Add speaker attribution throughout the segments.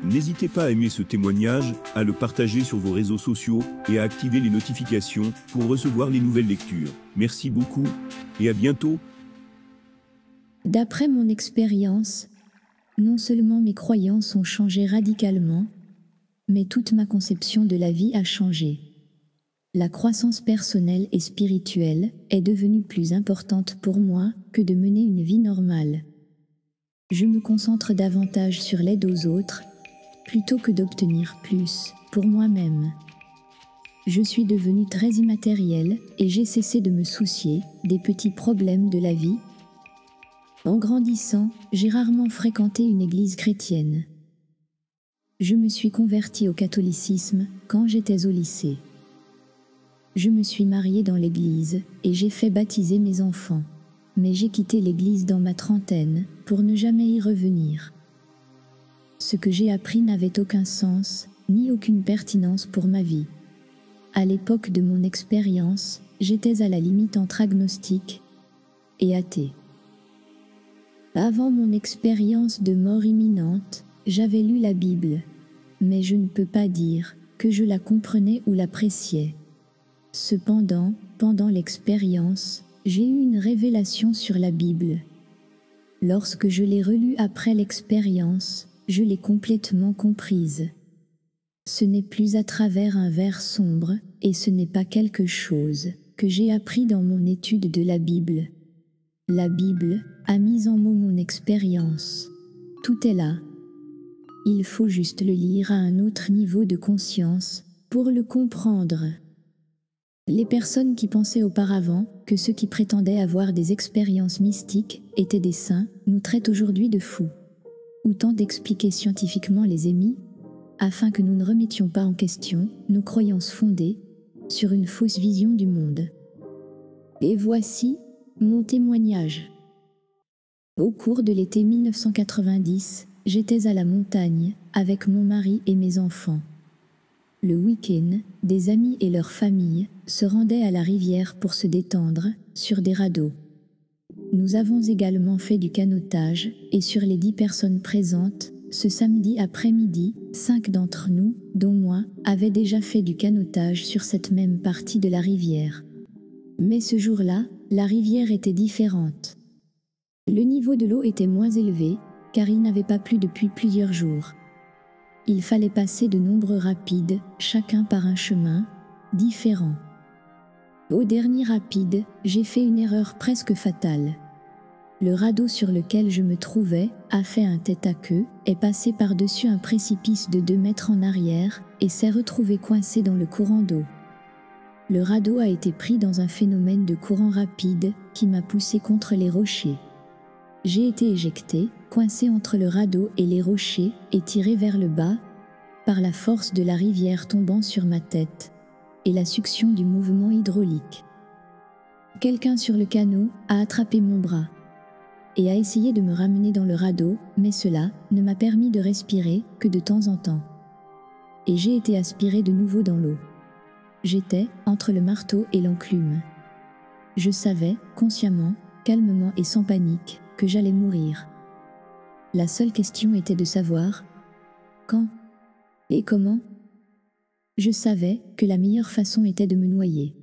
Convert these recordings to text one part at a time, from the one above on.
Speaker 1: N'hésitez pas à aimer ce témoignage, à le partager sur vos réseaux sociaux et à activer les notifications pour recevoir les nouvelles lectures. Merci beaucoup et à bientôt.
Speaker 2: D'après mon expérience, non seulement mes croyances ont changé radicalement, mais toute ma conception de la vie a changé. La croissance personnelle et spirituelle est devenue plus importante pour moi que de mener une vie normale. Je me concentre davantage sur l'aide aux autres, plutôt que d'obtenir plus pour moi-même. Je suis devenue très immatérielle et j'ai cessé de me soucier des petits problèmes de la vie. En grandissant, j'ai rarement fréquenté une église chrétienne. Je me suis convertie au catholicisme quand j'étais au lycée. Je me suis mariée dans l'église et j'ai fait baptiser mes enfants. Mais j'ai quitté l'église dans ma trentaine pour ne jamais y revenir. Ce que j'ai appris n'avait aucun sens, ni aucune pertinence pour ma vie. À l'époque de mon expérience, j'étais à la limite entre agnostique et athée. Avant mon expérience de mort imminente, j'avais lu la Bible, mais je ne peux pas dire que je la comprenais ou l'appréciais. Cependant, pendant l'expérience, j'ai eu une révélation sur la Bible. Lorsque je l'ai relue après l'expérience, je l'ai complètement comprise. Ce n'est plus à travers un verre sombre, et ce n'est pas quelque chose que j'ai appris dans mon étude de la Bible. La Bible a mis en mots mon expérience. Tout est là. Il faut juste le lire à un autre niveau de conscience pour le comprendre. Les personnes qui pensaient auparavant que ceux qui prétendaient avoir des expériences mystiques étaient des saints nous traitent aujourd'hui de fous, ou tentent d'expliquer scientifiquement les émis, afin que nous ne remettions pas en question nos croyances fondées sur une fausse vision du monde. Et voici mon témoignage. Au cours de l'été 1990, j'étais à la montagne avec mon mari et mes enfants. Le week-end, des amis et leurs familles se rendaient à la rivière pour se détendre sur des radeaux. Nous avons également fait du canotage et sur les 10 personnes présentes, ce samedi après-midi, 5 d'entre nous, dont moi, avaient déjà fait du canotage sur cette même partie de la rivière. Mais ce jour-là, la rivière était différente. Le niveau de l'eau était moins élevé, car il n'avait pas plu depuis plusieurs jours. Il fallait passer de nombreux rapides, chacun par un chemin différent. Au dernier rapide, j'ai fait une erreur presque fatale. Le radeau sur lequel je me trouvais a fait un tête-à-queue, est passé par-dessus un précipice de 2 mètres en arrière et s'est retrouvé coincé dans le courant d'eau. Le radeau a été pris dans un phénomène de courant rapide qui m'a poussé contre les rochers. J'ai été éjecté, coincé entre le radeau et les rochers et tiré vers le bas par la force de la rivière tombant sur ma tête et la succion du mouvement hydraulique. Quelqu'un sur le canot a attrapé mon bras et a essayé de me ramener dans le radeau, mais cela ne m'a permis de respirer que de temps en temps. Et j'ai été aspiré de nouveau dans l'eau. J'étais entre le marteau et l'enclume. Je savais, consciemment, calmement et sans panique, que j'allais mourir. La seule question était de savoir quand et comment. Je savais que la meilleure façon était de me noyer,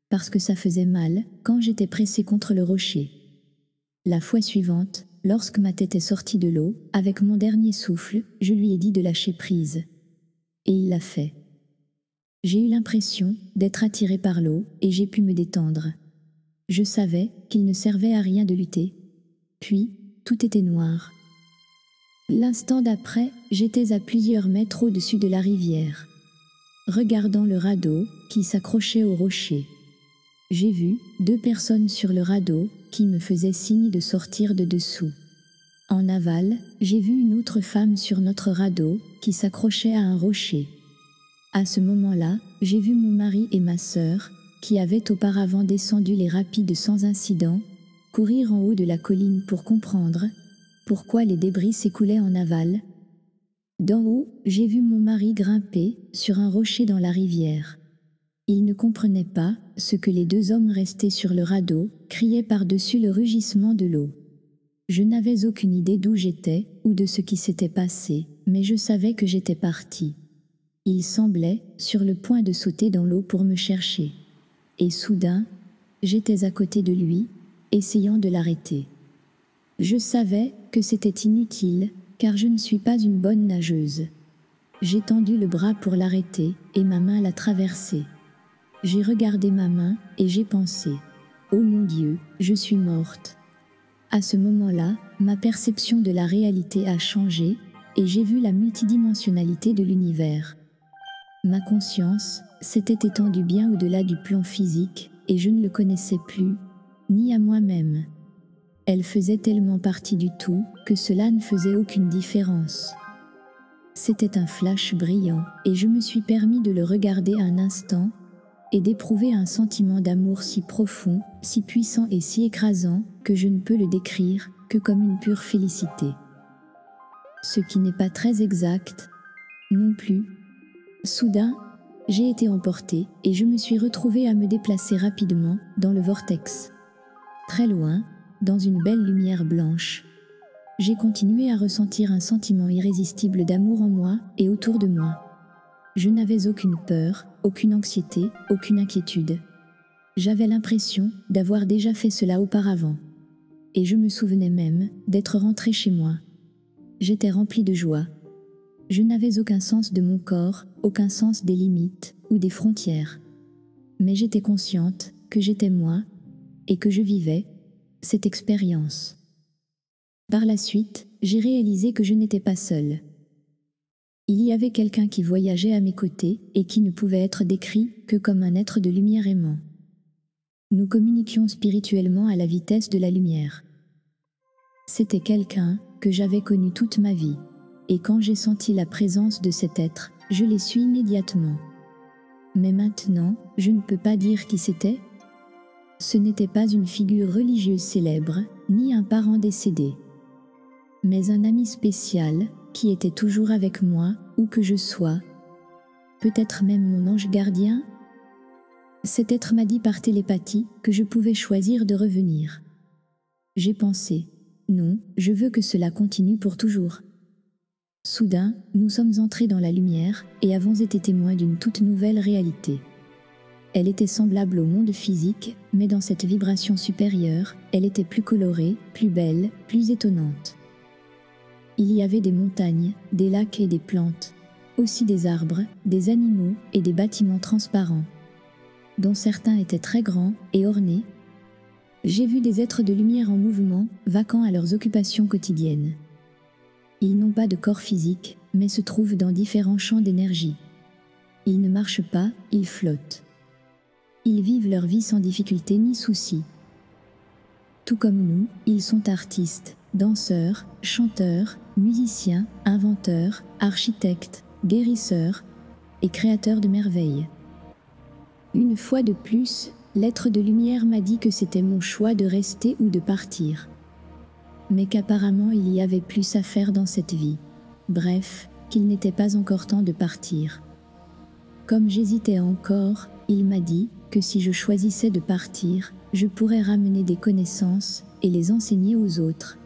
Speaker 2: parce que ça faisait mal quand j'étais pressé contre le rocher. La fois suivante, lorsque ma tête est sortie de l'eau, avec mon dernier souffle, je lui ai dit de lâcher prise. Et il l'a fait. J'ai eu l'impression d'être attiré par l'eau et j'ai pu me détendre. Je savais qu'il ne servait à rien de lutter. Puis, tout était noir. L'instant d'après, j'étais à plusieurs mètres au-dessus de la rivière, regardant le radeau qui s'accrochait au rocher. J'ai vu 2 personnes sur le radeau qui me faisaient signe de sortir de dessous. En aval, j'ai vu une autre femme sur notre radeau qui s'accrochait à un rocher. À ce moment-là, j'ai vu mon mari et ma sœur, qui avaient auparavant descendu les rapides sans incident, courir en haut de la colline pour comprendre pourquoi les débris s'écoulaient en aval. D'en haut, j'ai vu mon mari grimper sur un rocher dans la rivière. Il ne comprenait pas ce que les 2 hommes restés sur le radeau criaient par-dessus le rugissement de l'eau. Je n'avais aucune idée d'où j'étais ou de ce qui s'était passé, mais je savais que j'étais partie. Il semblait sur le point de sauter dans l'eau pour me chercher. Et soudain, j'étais à côté de lui, essayant de l'arrêter. Je savais que c'était inutile, car je ne suis pas une bonne nageuse. J'ai tendu le bras pour l'arrêter, et ma main l'a traversé. J'ai regardé ma main, et j'ai pensé « Oh mon Dieu, je suis morte ». À ce moment-là, ma perception de la réalité a changé, et j'ai vu la multidimensionnalité de l'univers. Ma conscience s'était étendue bien au-delà du plan physique, et je ne le connaissais plus, ni à moi-même. Elle faisait tellement partie du tout que cela ne faisait aucune différence. C'était un flash brillant, et je me suis permis de le regarder un instant, et d'éprouver un sentiment d'amour si profond, si puissant et si écrasant, que je ne peux le décrire que comme une pure félicité. Ce qui n'est pas très exact, non plus. Soudain, j'ai été emportée et je me suis retrouvée à me déplacer rapidement dans le vortex. Très loin, dans une belle lumière blanche. J'ai continué à ressentir un sentiment irrésistible d'amour en moi et autour de moi. Je n'avais aucune peur, aucune anxiété, aucune inquiétude. J'avais l'impression d'avoir déjà fait cela auparavant. Et je me souvenais même d'être rentrée chez moi. J'étais remplie de joie. Je n'avais aucun sens de mon corps, aucun sens des limites ou des frontières. Mais j'étais consciente que j'étais moi et que je vivais cette expérience. Par la suite, j'ai réalisé que je n'étais pas seule. Il y avait quelqu'un qui voyageait à mes côtés et qui ne pouvait être décrit que comme un être de lumière aimant. Nous communiquions spirituellement à la vitesse de la lumière. C'était quelqu'un que j'avais connu toute ma vie. Et quand j'ai senti la présence de cet être, je l'ai su immédiatement. Mais maintenant, je ne peux pas dire qui c'était. Ce n'était pas une figure religieuse célèbre, ni un parent décédé. Mais un ami spécial, qui était toujours avec moi, où que je sois. Peut-être même mon ange gardien. Cet être m'a dit par télépathie que je pouvais choisir de revenir. J'ai pensé, non, je veux que cela continue pour toujours. Soudain, nous sommes entrés dans la lumière et avons été témoins d'une toute nouvelle réalité. Elle était semblable au monde physique, mais dans cette vibration supérieure, elle était plus colorée, plus belle, plus étonnante. Il y avait des montagnes, des lacs et des plantes, aussi des arbres, des animaux et des bâtiments transparents, dont certains étaient très grands et ornés. J'ai vu des êtres de lumière en mouvement, vaquant à leurs occupations quotidiennes. Ils n'ont pas de corps physique, mais se trouvent dans différents champs d'énergie. Ils ne marchent pas, ils flottent. Ils vivent leur vie sans difficulté ni souci. Tout comme nous, ils sont artistes, danseurs, chanteurs, musiciens, inventeurs, architectes, guérisseurs et créateurs de merveilles. Une fois de plus, l'être de lumière m'a dit que c'était mon choix de rester ou de partir. Mais qu'apparemment il y avait plus à faire dans cette vie. Bref, qu'il n'était pas encore temps de partir. Comme j'hésitais encore, il m'a dit que si je choisissais de partir, je pourrais ramener des connaissances et les enseigner aux autres.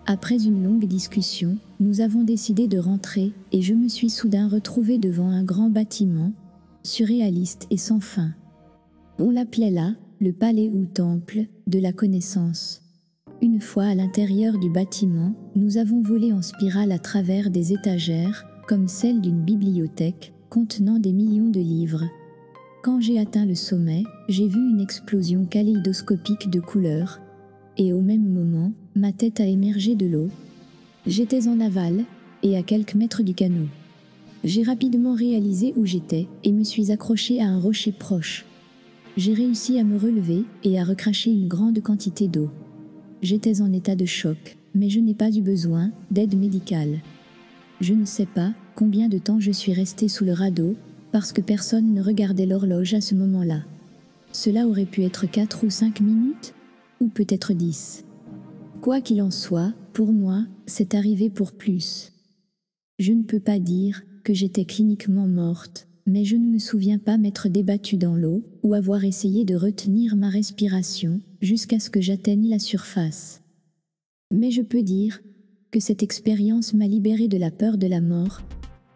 Speaker 2: Après une longue discussion, nous avons décidé de rentrer et je me suis soudain retrouvée devant un grand bâtiment, surréaliste et sans fin. On l'appelait là le palais ou temple de la connaissance. Une fois à l'intérieur du bâtiment, nous avons volé en spirale à travers des étagères, comme celle d'une bibliothèque, contenant des millions de livres. Quand j'ai atteint le sommet, j'ai vu une explosion kaléidoscopique de couleurs, et au même moment, ma tête a émergé de l'eau. J'étais en aval, et à quelques mètres du canot. J'ai rapidement réalisé où j'étais, et me suis accrochée à un rocher proche. J'ai réussi à me relever, et à recracher une grande quantité d'eau. J'étais en état de choc, mais je n'ai pas eu besoin d'aide médicale. Je ne sais pas combien de temps je suis restée sous le radeau, parce que personne ne regardait l'horloge à ce moment-là. Cela aurait pu être 4 ou 5 minutes, ou peut-être 10. Quoi qu'il en soit, pour moi, c'est arrivé pour plus. Je ne peux pas dire que j'étais cliniquement morte, mais je ne me souviens pas m'être débattue dans l'eau ou avoir essayé de retenir ma respiration jusqu'à ce que j'atteigne la surface. Mais je peux dire que cette expérience m'a libéré de la peur de la mort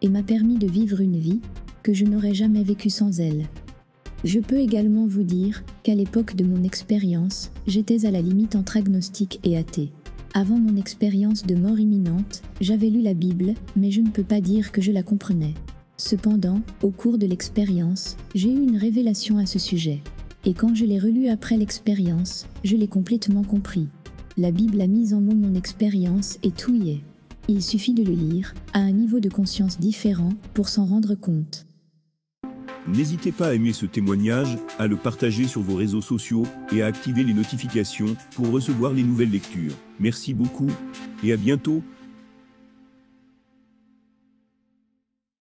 Speaker 2: et m'a permis de vivre une vie que je n'aurais jamais vécue sans elle. Je peux également vous dire qu'à l'époque de mon expérience, j'étais à la limite entre agnostique et athée. Avant mon expérience de mort imminente, j'avais lu la Bible, mais je ne peux pas dire que je la comprenais. Cependant, au cours de l'expérience, j'ai eu une révélation à ce sujet. Et quand je l'ai relue après l'expérience, je l'ai complètement compris. La Bible a mis en mots mon expérience et tout y est. Il suffit de le lire, à un niveau de conscience différent, pour s'en rendre compte.
Speaker 1: N'hésitez pas à aimer ce témoignage, à le partager sur vos réseaux sociaux et à activer les notifications pour recevoir les nouvelles lectures. Merci beaucoup et à bientôt.